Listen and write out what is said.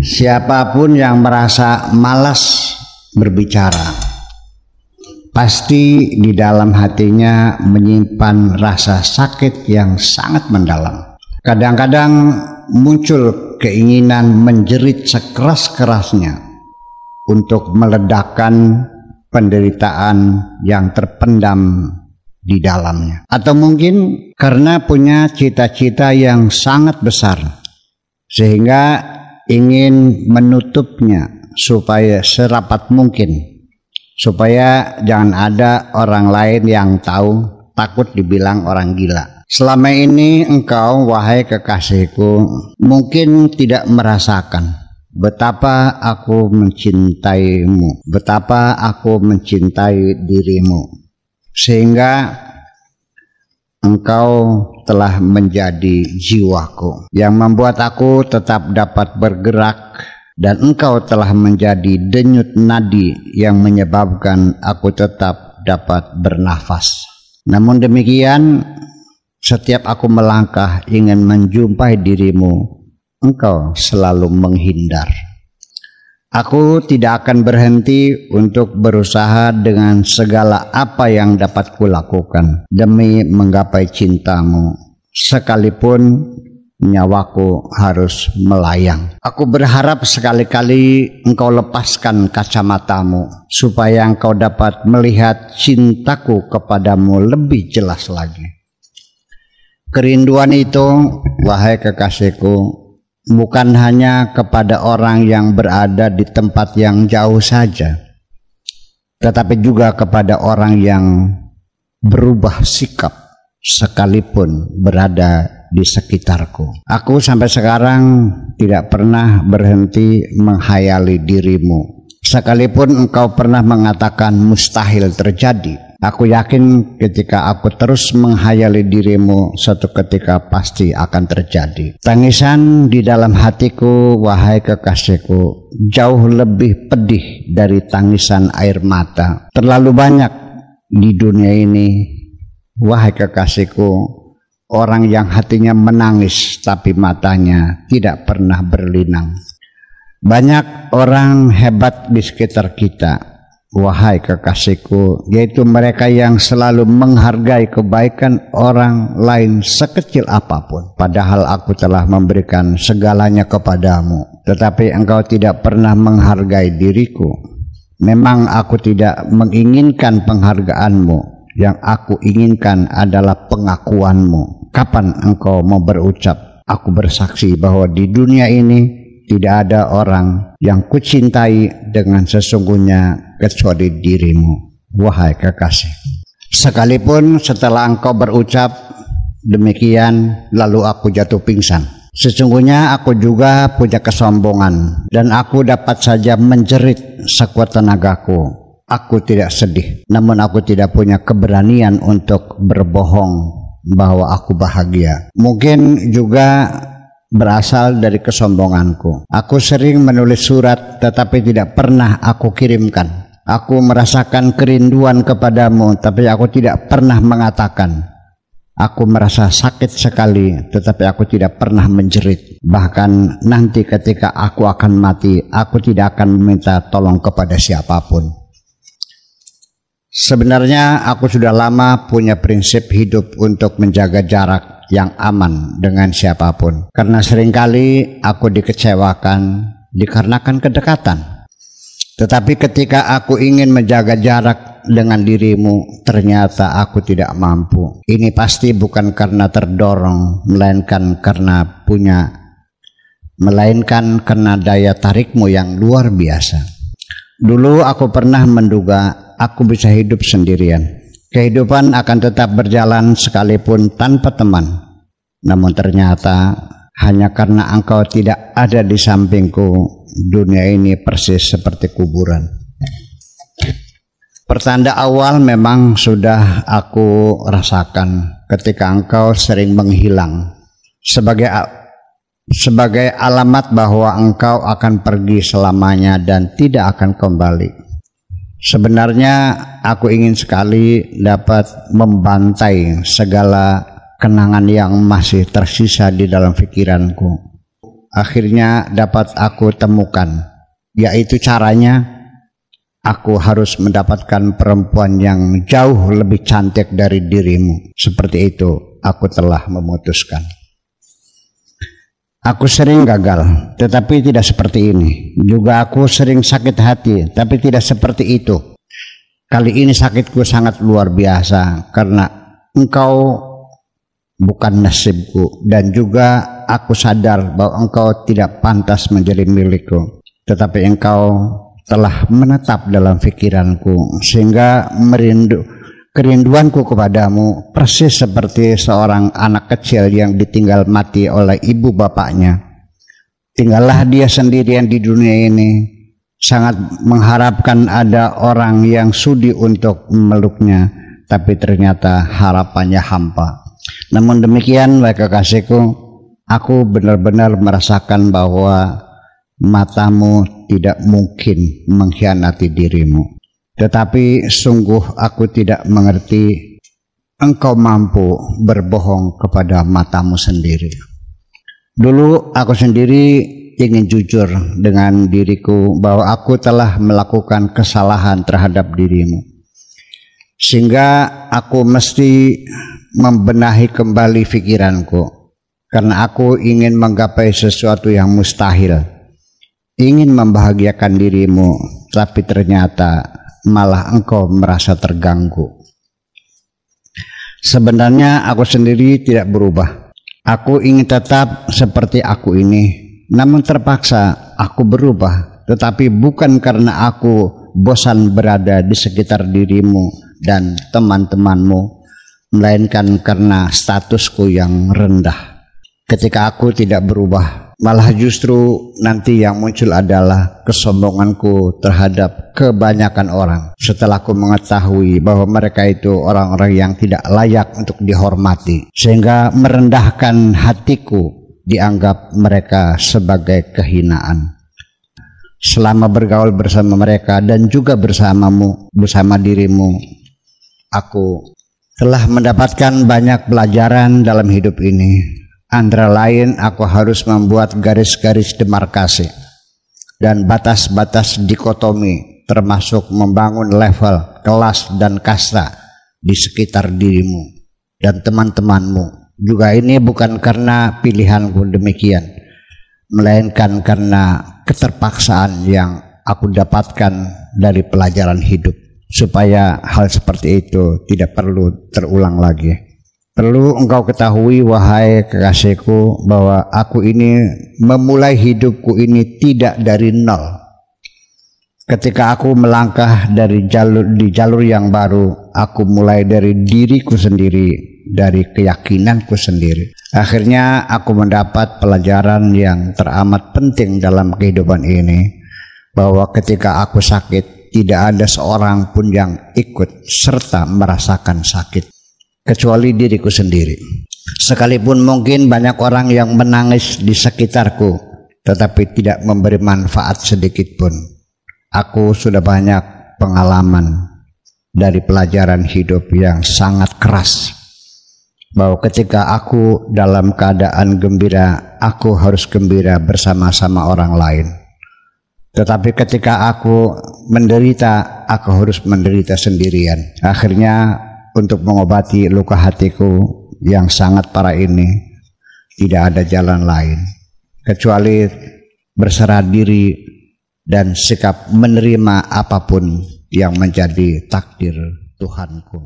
Siapapun yang merasa malas berbicara, pasti di dalam hatinya menyimpan rasa sakit yang sangat mendalam. Kadang-kadang muncul keinginan menjerit sekeras-kerasnya untuk meledakkan penderitaan yang terpendam di dalamnya. Atau mungkin karena punya cita-cita yang sangat besar, sehingga ingin menutupnya supaya serapat mungkin, supaya jangan ada orang lain yang tahu, takut dibilang orang gila. Selama ini engkau, wahai kekasihku, mungkin tidak merasakan betapa aku mencintaimu, betapa aku mencintai dirimu, sehingga engkau telah menjadi jiwaku yang membuat aku tetap dapat bergerak, dan engkau telah menjadi denyut nadi yang menyebabkan aku tetap dapat bernafas. Namun demikian, setiap aku melangkah ingin menjumpai dirimu, engkau selalu menghindar. Aku tidak akan berhenti untuk berusaha dengan segala apa yang dapat kulakukan demi menggapai cintamu, sekalipun nyawaku harus melayang. Aku berharap sekali-kali engkau lepaskan kacamatamu, supaya engkau dapat melihat cintaku kepadamu lebih jelas lagi. Kerinduan itu, wahai kekasihku, bukan hanya kepada orang yang berada di tempat yang jauh saja, tetapi juga kepada orang yang berubah sikap sekalipun berada di sekitarku. Aku sampai sekarang tidak pernah berhenti menghayali dirimu, sekalipun engkau pernah mengatakan mustahil terjadi. Aku yakin ketika aku terus menghayali dirimu, suatu ketika pasti akan terjadi. Tangisan di dalam hatiku, wahai kekasihku, jauh lebih pedih dari tangisan air mata. Terlalu banyak di dunia ini, wahai kekasihku, orang yang hatinya menangis tapi matanya tidak pernah berlinang. Banyak orang hebat di sekitar kita, wahai kekasihku, yaitu mereka yang selalu menghargai kebaikan orang lain sekecil apapun. Padahal aku telah memberikan segalanya kepadamu, tetapi engkau tidak pernah menghargai diriku. Memang aku tidak menginginkan penghargaanmu, yang aku inginkan adalah pengakuanmu. Kapan engkau mau berucap, aku bersaksi bahwa di dunia ini tidak ada orang yang kucintai dengan sesungguhnya kecuali dirimu, wahai kekasih. Sekalipun setelah engkau berucap demikian lalu aku jatuh pingsan, sesungguhnya aku juga punya kesombongan, dan aku dapat saja menjerit sekuat tenagaku. Aku tidak sedih, namun aku tidak punya keberanian untuk berbohong bahwa aku bahagia. Mungkin juga berasal dari kesombonganku. Aku sering menulis surat tetapi tidak pernah aku kirimkan. Aku merasakan kerinduan kepadamu tapi aku tidak pernah mengatakan. Aku merasa sakit sekali tetapi aku tidak pernah menjerit. Bahkan nanti ketika aku akan mati, aku tidak akan meminta tolong kepada siapapun. Sebenarnya aku sudah lama punya prinsip hidup untuk menjaga jarak yang aman dengan siapapun, karena seringkali aku dikecewakan dikarenakan kedekatan. Tetapi ketika aku ingin menjaga jarak dengan dirimu, ternyata aku tidak mampu. Ini pasti bukan karena terdorong, melainkan karena daya tarikmu yang luar biasa. Dulu aku pernah menduga aku bisa hidup sendirian. Kehidupan akan tetap berjalan sekalipun tanpa teman. Namun ternyata hanya karena engkau tidak ada di sampingku, dunia ini persis seperti kuburan. Pertanda awal memang sudah aku rasakan ketika engkau sering menghilang, sebagai alamat bahwa engkau akan pergi selamanya dan tidak akan kembali. Sebenarnya aku ingin sekali dapat membantai segala kenangan yang masih tersisa di dalam pikiranku. akhirnya dapat aku temukan, yaitu caranya aku harus mendapatkan perempuan yang jauh lebih cantik dari dirimu. Seperti itu aku telah memutuskan. Aku sering gagal, tetapi tidak seperti ini. Juga aku sering sakit hati, tapi tidak seperti itu. Kali ini sakitku sangat luar biasa karena engkau bukan nasibku, dan juga aku sadar bahwa engkau tidak pantas menjadi milikku, tetapi engkau telah menetap dalam pikiranku sehingga kerinduanku kepadamu persis seperti seorang anak kecil yang ditinggal mati oleh ibu bapaknya. Tinggallah dia sendirian di dunia ini, sangat mengharapkan ada orang yang sudi untuk memeluknya, tapi ternyata harapannya hampa. Namun demikian, wahai kekasihku, aku benar-benar merasakan bahwa matamu tidak mungkin mengkhianati dirimu. Tetapi sungguh aku tidak mengerti engkau mampu berbohong kepada matamu sendiri. Dulu aku sendiri ingin jujur dengan diriku bahwa aku telah melakukan kesalahan terhadap dirimu, sehingga aku mesti membenahi kembali pikiranku, karena aku ingin menggapai sesuatu yang mustahil, ingin membahagiakan dirimu, tapi ternyata malah engkau merasa terganggu. Sebenarnya aku sendiri tidak berubah. Aku ingin tetap seperti aku ini, namun terpaksa aku berubah, tetapi bukan karena aku bosan berada di sekitar dirimu dan teman-temanmu, melainkan karena statusku yang rendah. Ketika aku tidak berubah, malah justru nanti yang muncul adalah kesombonganku terhadap kebanyakan orang, setelah aku mengetahui bahwa mereka itu orang-orang yang tidak layak untuk dihormati, sehingga merendahkan hatiku, dianggap mereka sebagai kehinaan. Selama bergaul bersama mereka dan juga bersamamu, bersama dirimu, aku telah mendapatkan banyak pelajaran dalam hidup ini. Antara lain, aku harus membuat garis-garis demarkasi dan batas-batas dikotomi, termasuk membangun level, kelas, dan kasta di sekitar dirimu dan teman-temanmu. Juga ini bukan karena pilihanku demikian, melainkan karena keterpaksaan yang aku dapatkan dari pelajaran hidup, supaya hal seperti itu tidak perlu terulang lagi. Perlu engkau ketahui, wahai kekasihku, bahwa aku ini memulai hidupku ini tidak dari nol. Ketika aku melangkah di jalur yang baru, aku mulai dari diriku sendiri, dari keyakinanku sendiri. Akhirnya aku mendapat pelajaran yang teramat penting dalam kehidupan ini, bahwa ketika aku sakit, tidak ada seorang pun yang ikut serta merasakan sakit, kecuali diriku sendiri. Sekalipun mungkin banyak orang yang menangis di sekitarku, tetapi tidak memberi manfaat sedikit pun. Aku sudah banyak pengalaman dari pelajaran hidup yang sangat keras, bahwa ketika aku dalam keadaan gembira, aku harus gembira bersama-sama orang lain. Tetapi ketika aku menderita, aku harus menderita sendirian. Akhirnya untuk mengobati luka hatiku yang sangat parah ini, tidak ada jalan lain kecuali berserah diri dan sikap menerima apapun yang menjadi takdir Tuhanku.